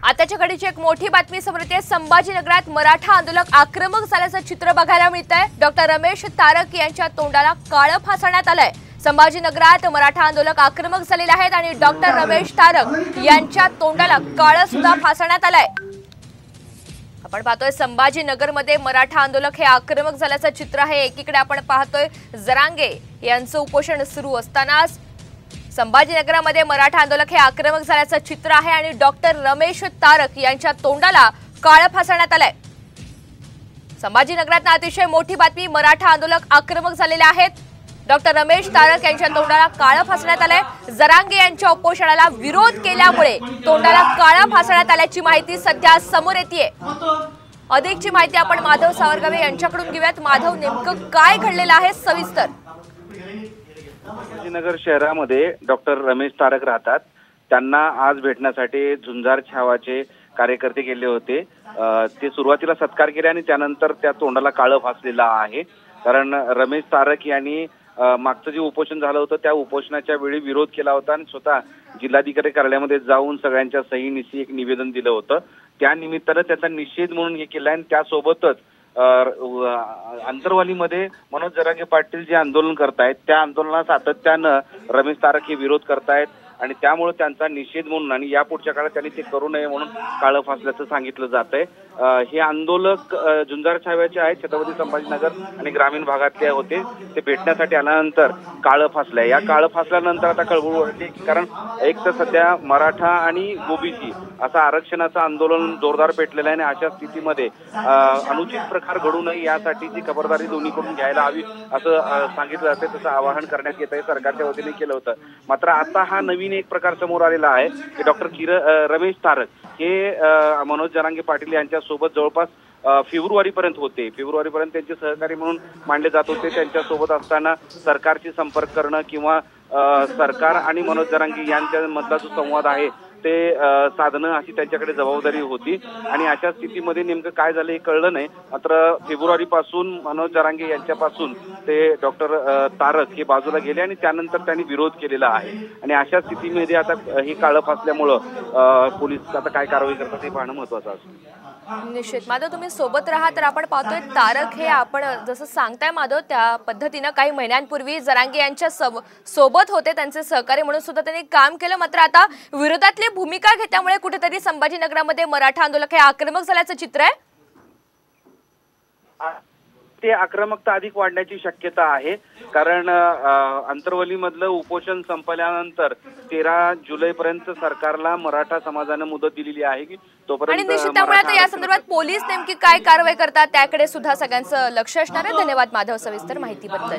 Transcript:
आताच्या घडीची एक मोठी बातमी समोर येते। संभाजीनगरात मराठा आंदोलक आक्रमक झाल्याचं चित्र बघायला मिळतंय। डॉक्टर रमेश तारक यांच्या तोंडाला काळं फासण्यात आलंय। संभाजीनगरात मराठा आंदोलक आक्रमक झालेले आहेत आणि डॉक्टर रमेश तारक यांच्या तोंडाला काळं सुद्धा फासण्यात आलंय। आपण पाहतोय संभाजीनगरमध्ये मराठा आंदोलक हे आक्रमक झाल्याचं चित्र आहे। एकीकडे आपण पाहतोय जरांगे यांचं उपोषण सुरू असतानाच संभाजीनगरामध्ये मराठा आंदोलक हे आक्रमक झाल्याचं चित्र आहे आणि डॉक्टर रमेश तारक यांच्या तोंडाला काळं फासण्यात आलंय। संभाजीनगरात अतिशय मोठी बातमी, मराठा आंदोलक आक्रमक झालेले आहेत। डॉक्टर रमेश तारक यांच्या तोंडाला काळं फासण्यात आलंय। जरांगे यांच्या उपोषणाला विरोध केल्यामुळे तोंडाला काळं फासण्यात आल्याची माहिती सध्या समोर येतेय। अधिकची माहिती आपण माधव सावरगावे यांच्याकडून घेऊयात। माधव, नेमकं काय घडलेलं आहे सविस्तर? संभाजीनगर शहरामध्ये डॉक्टर रमेश तारक राहतात। त्यांना आज भेटण्यासाठी झुंजार छावाचे कार्यकर्ते गेले होते। ते सुरुवातीला सत्कार केले आणि त्यानंतर त्या तोंडाला काळं फासलेलं आहे। कारण रमेश तारक यांनी मागचं जे उपोषण झालं होतं त्या उपोषणाच्या वेळी विरोध केला होता आणि स्वतः जिल्हाधिकारी कार्यालयामध्ये जाऊन सगळ्यांच्या सहीनिशी एक निवेदन दिलं होतं। त्या निमित्तानं त्याचा निषेध म्हणून हे केलं आणि त्यासोबतच अंतरवालीमध्ये मनोज जरांगे पाटील जे आंदोलन करतायत त्या आंदोलनाला सातत्यानं रमेश तारक हे विरोध करतायत आणि त्यामुळे त्यांचा निषेध म्हणून आणि यापुढच्या काळात त्यांनी ते करू नये म्हणून काळं फासल्याचं सांगितलं जातंय। हे आंदोलक झुंजार छाव्याचे आहेत, छत्रपती संभाजीनगर आणि ग्रामीण भागातले होते। ते भेटण्यासाठी आल्यानंतर काळं फासलंय। या काळं फासल्यानंतर आता कळबुळ उडली, कारण एक तर सध्या मराठा आणि ओबीसी असं आरक्षणाचं आंदोलन जोरदार पेटलेलं आहे आणि अशा स्थितीमध्ये अनुचित प्रकार घडू नये यासाठीची खबरदारी दोन्हीकडून घ्यायला हवी असं सांगितलं जाते। तसं आवाहन करण्यात येत आहे, सरकारच्या वतीने केलं होतं। मात्र आता हा नवीन एक प्रकार समोर आलेला आहे की डॉक्टर रमेश तारक हे मनोज जरांगे पाटील यांच्या सोबत जवळपास फेब्रुवारीपर्यंत होते। फेब्रुवारीपर्यंत त्यांचे सहकारी म्हणून मानले जात होते। त्यांच्या सोबत असताना सरकारशी संपर्क करणं किंवा सरकार आणि मनोज जरांगे यांच्यामधला जो संवाद आहे ते साधणं अशी त्यांच्याकडे जबाबदारी होती आणि अशा स्थितीमध्ये नेमकं काय झालं हे कळलं नाही। मात्र फेब्रुवारीपासून मनोज जरांगे यांच्यापासून ते डॉक्टर तारक हे बाजूला गेले आणि त्यानंतर त्यांनी विरोध केलेला आहे आणि अशा स्थितीमध्ये आता हे काळं फासल्यामुळं पोलीस आता काय कारवाई करतात हे पाहणं महत्त्वाचं असतं। निश्चित माधव, तुम्ही सोबत राहा तर आपण पाहतोय तारक हे आपण जसं सांगताय माधव त्या पद्धतीनं काही महिन्यांपूर्वी जरांगे यांच्या सोबत होते, त्यांचे सहकारी म्हणून सुद्धा त्यांनी काम केलं। मात्र आता विरोधातली भूमिका घेतल्यामुळे कुठेतरी संभाजीनगरामध्ये मराठा आंदोलक हे आक्रमक झाल्याचं चित्र आहे। ते आक्रमकता अधिक वाढण्याची शक्यता आहे, कारण अंतरवलीमधलं उपोषण संपल्यानंतर 13 जुलैपर्यंत सरकारला मराठा समाजानं मुदत दिलेली आहे की तोपर्यंत आणि निश्चित त्यामुळे आता या संदर्भात पोलीस नेमकी काय कारवाई करतात त्याकडे सुद्धा सगळ्यांचं लक्ष असणार आहे। धन्यवाद माधव सविस्तर माहितीबद्दल।